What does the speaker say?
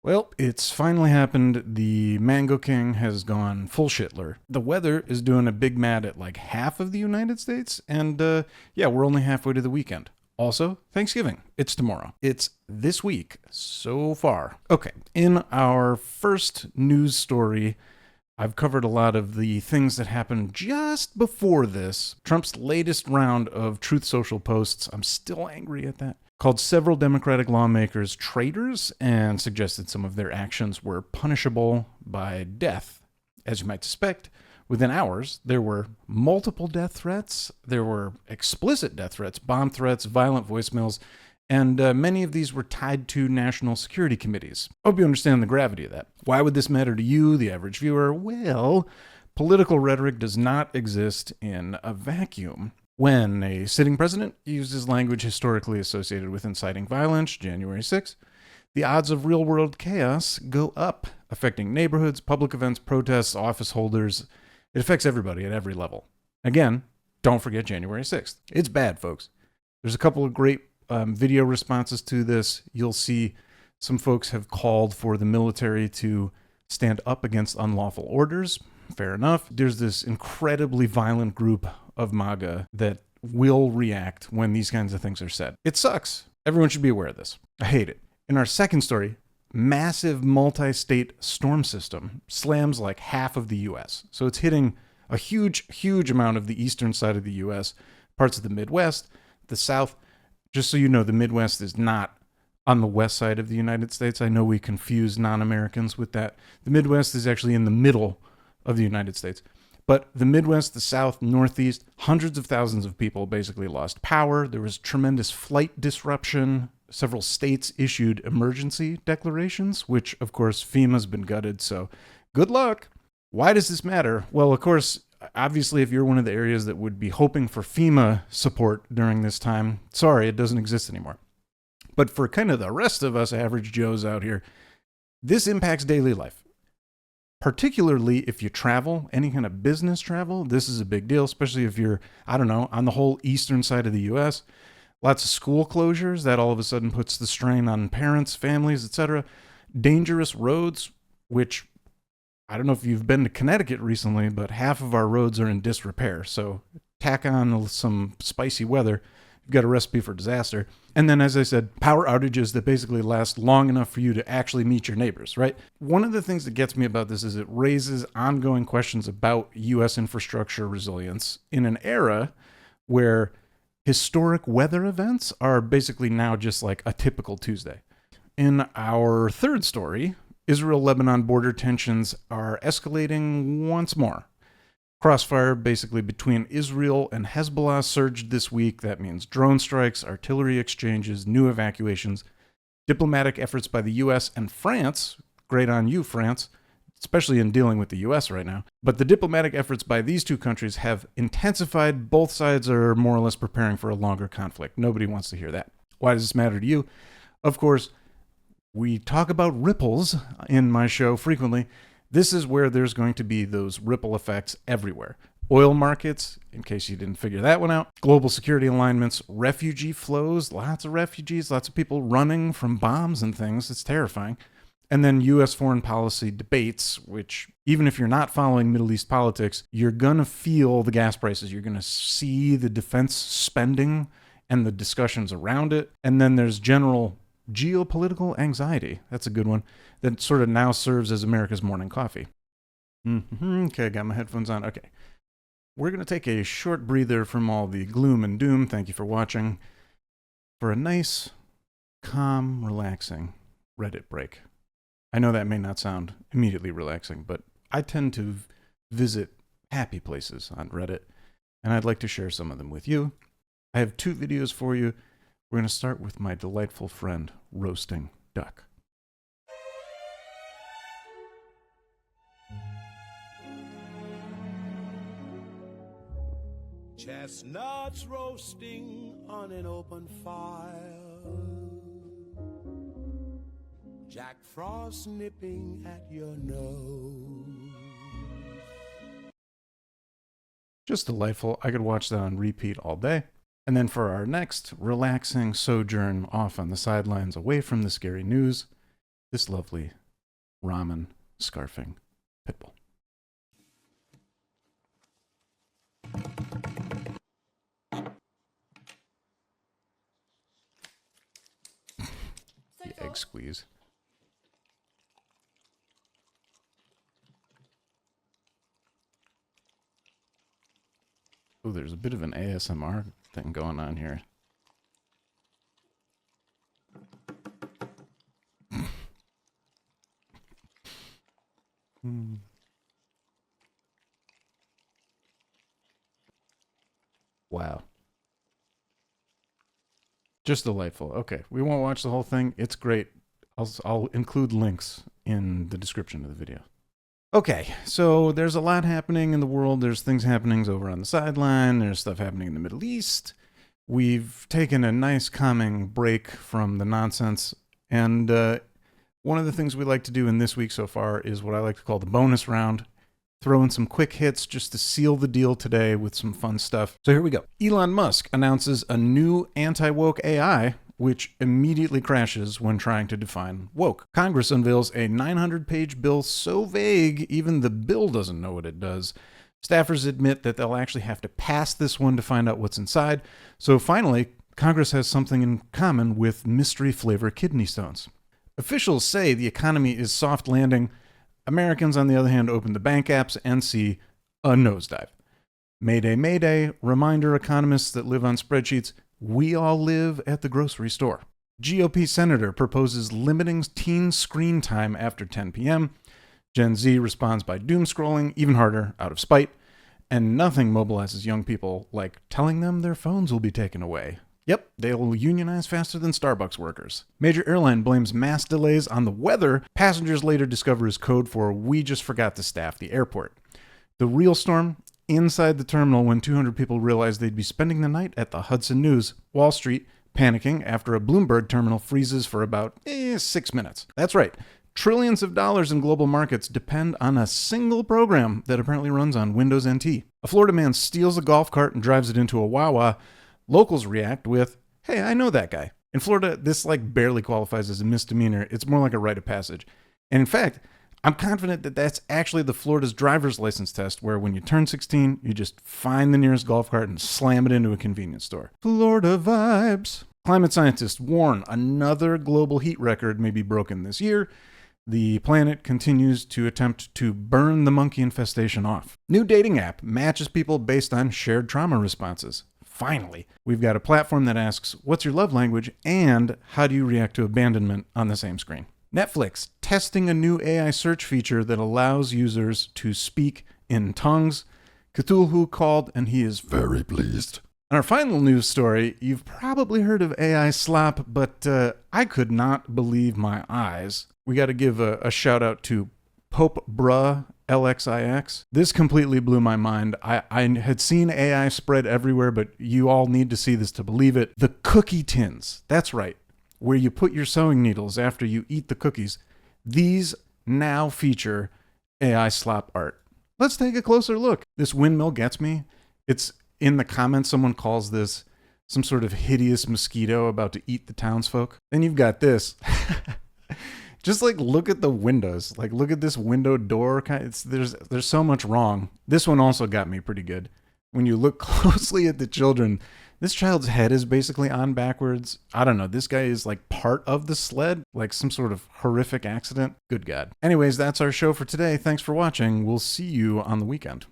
Well, it's finally happened. The Mango King has gone full Shitler. The weather is doing a big mad at like half of the United States, and yeah, we're only halfway to the weekend. Also, Thanksgiving. It's tomorrow. It's this week so far. Okay, in our first news story, I've covered a lot of the things that happened just before this. Trump's latest round of Truth Social posts. I'm still angry at that. Called several Democratic lawmakers traitors and suggested some of their actions were punishable by death. As you might suspect, within hours, there were multiple death threats, there were explicit death threats, bomb threats, violent voicemails, and many of these were tied to national security committees. I hope you understand the gravity of that. Why would this matter to you, the average viewer? Well, political rhetoric does not exist in a vacuum. When a sitting president uses language historically associated with inciting violence, January 6th, the odds of real-world chaos go up, affecting neighborhoods, public events, protests, office holders. It affects everybody at every level. Again, don't forget January 6th. It's bad, folks. There's a couple of great video responses to this. You'll see some folks have called for the military to stand up against unlawful orders. Fair enough. There's this incredibly violent group of MAGA that will react when these kinds of things are said. It sucks. Everyone should be aware of this. I hate it. In our second story, massive multi-state storm system slams like half of the U.S. So it's hitting a huge amount of the eastern side of the U.S., parts of the Midwest, the South. Just so you know, the Midwest is not on the west side of the United States. I know we confuse non-Americans with that. The Midwest is actually in the middle of the United States. But the Midwest, the South, Northeast, hundreds of thousands of people basically lost power. There was tremendous flight disruption. Several states issued emergency declarations, which, of course, FEMA's been gutted, so good luck. Why does this matter? Well, of course, obviously, if you're one of the areas that would be hoping for FEMA support during this time, sorry, it doesn't exist anymore. But for kind of the rest of us average Joes out here, this impacts daily life. Particularly if you travel, any kind of business travel, this is a big deal, especially if you're, I don't know, on the whole eastern side of the U.S. Lots of school closures, that all of a sudden puts the strain on parents, families, etc. Dangerous roads, which I don't know if you've been to Connecticut recently, but half of our roads are in disrepair. So tack on some spicy weather, you've got a recipe for disaster. And then, as I said, power outages that basically last long enough for you to actually meet your neighbors, right? One of the things that gets me about this is it raises ongoing questions about U.S. infrastructure resilience in an era where historic weather events are basically now just like a typical Tuesday. In our third story, Israel-Lebanon border tensions are escalating once more. Crossfire basically between Israel and Hezbollah surged this week. That means drone strikes, artillery exchanges, new evacuations, diplomatic efforts by the U.S. and France. Great on you, France, especially in dealing with the U.S. right now. But the diplomatic efforts by these two countries have intensified. Both sides are more or less preparing for a longer conflict. Nobody wants to hear that. Why does this matter to you? Of course, we talk about ripples in my show frequently. This is where there's going to be those ripple effects everywhere. Oil markets, in case you didn't figure that one out. Global security alignments, refugee flows, lots of refugees, lots of people running from bombs and things. It's terrifying. And then U.S. foreign policy debates, which even if you're not following Middle East politics, you're going to feel the gas prices. You're going to see the defense spending and the discussions around it. And then there's general geopolitical anxiety. That's a good one. That sort of now serves as America's morning coffee. Okay, got my headphones on. Okay. We're going to take a short breather from all the gloom and doom. Thank you for watching. For a nice, calm, relaxing Reddit break. I know that may not sound immediately relaxing, but I tend to visit happy places on Reddit, and I'd like to share some of them with you. I have two videos for you. We're going to start with my delightful friend roasting duck. Chestnuts roasting on an open fire, Jack Frost nipping at your nose. Just delightful. I could watch that on repeat all day. And then for our next relaxing sojourn off on the sidelines away from the scary news, this lovely ramen scarfing pitbull. The egg squeeze. Oh, there's a bit of an ASMR thing going on here. Wow. Just delightful. Okay, we won't watch the whole thing. It's great. I'll include links in the description of the video. Okay, so there's a lot happening in the world. There's things happening over on the sideline. There's stuff happening in the Middle East. We've taken a nice calming break from the nonsense. And one of the things we like to do in this week so far is what I like to call the bonus round. Throw in some quick hits just to seal the deal today with some fun stuff. So here we go. Elon Musk announces a new anti-woke AI, which immediately crashes when trying to define woke. Congress unveils a 900-page bill so vague, even the bill doesn't know what it does. Staffers admit that they'll actually have to pass this one to find out what's inside. So finally, Congress has something in common with mystery flavor kidney stones. Officials say the economy is soft landing. Americans, on the other hand, open the bank apps and see a nosedive. Mayday, mayday, reminder economists that live on spreadsheets, we all live at the grocery store. GOP senator proposes limiting teen screen time after 10 p.m. Gen Z responds by doom scrolling, even harder, out of spite. And nothing mobilizes young people like telling them their phones will be taken away. Yep, they'll unionize faster than Starbucks workers. Major airline blames mass delays on the weather. Passengers later discover is code for we just forgot to staff the airport. The real storm? Inside the terminal when 200 people realized they'd be spending the night at the Hudson News. Wall Street panicking after a Bloomberg terminal freezes for about 6 minutes. That's right. Trillions of dollars in global markets depend on a single program that apparently runs on Windows NT. A Florida man steals a golf cart and drives it into a Wawa. Locals react with, hey, I know that guy. In Florida, this barely qualifies as a misdemeanor. It's more like a rite of passage. And in fact, I'm confident that that's actually the Florida's driver's license test, where when you turn 16, you just find the nearest golf cart and slam it into a convenience store. Florida vibes. Climate scientists warn another global heat record may be broken this year. The planet continues to attempt to burn the monkey infestation off. New dating app matches people based on shared trauma responses. Finally, we've got a platform that asks, what's your love language and how do you react to abandonment on the same screen? Netflix testing a new AI search feature that allows users to speak in tongues. Cthulhu called and he is very pleased. And our final news story, you've probably heard of AI slop, but I could not believe my eyes. We got to give a shout out to Pope Bruh LXIX. This completely blew my mind. I had seen AI spread everywhere, but you all need to see this to believe it. The cookie tins, that's right, where you put your sewing needles after you eat the cookies. These now feature AI slop art. Let's take a closer look. This windmill gets me. It's in the comments, someone calls this some sort of hideous mosquito about to eat the townsfolk. Then you've got this. Just look at the windows. Look at this window door. There's so much wrong. This one also got me pretty good. When you look closely at the children, this child's head is basically on backwards. I don't know. This guy is part of the sled, some sort of horrific accident. Good God. Anyways, that's our show for today. Thanks for watching. We'll see you on the weekend.